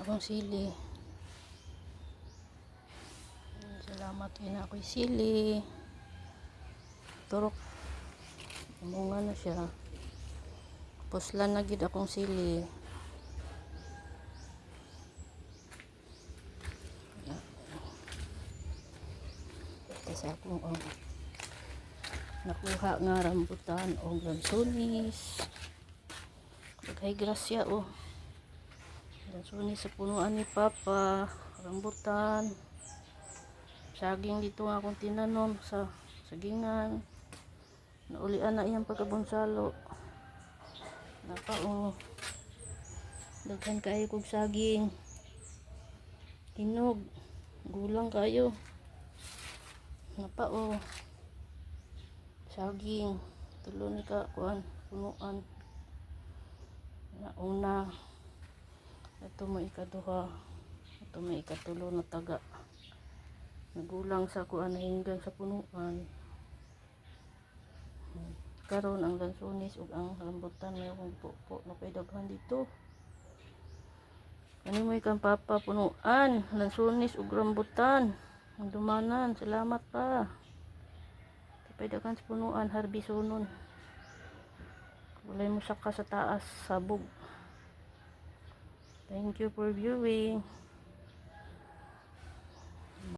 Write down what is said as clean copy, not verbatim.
akong sili. Salamat yun na ako'y sili. Turok. Umunga na siya. Puslan na gid akong sili. Kasi akong nakuha nga rambutan o lansones. Kay grasya lansones sa punuan ni Papa, rambutan. Saging dito nga akong tinanom sa sagingan. Naulian na iyang pagkabonsalo. Napa daghan kayo kog saging. Hinog, gulang kayo. Napa saging tulo ni ka kuan punuan. Nauna ito may ikaduha, ito may ikatulo na taga. Nagulang sa kuan hinggan sa punuan. Karon ang lansones ug ang rambutan mayroong po na kay daghan dito. Ani mo ikang Papa punuan, lansones ug rambutan. Ang dumanan, salamat pa. Kapay daghan sa punuan harbisonon. Walay mo saka sa taas sabog. Thank you for viewing.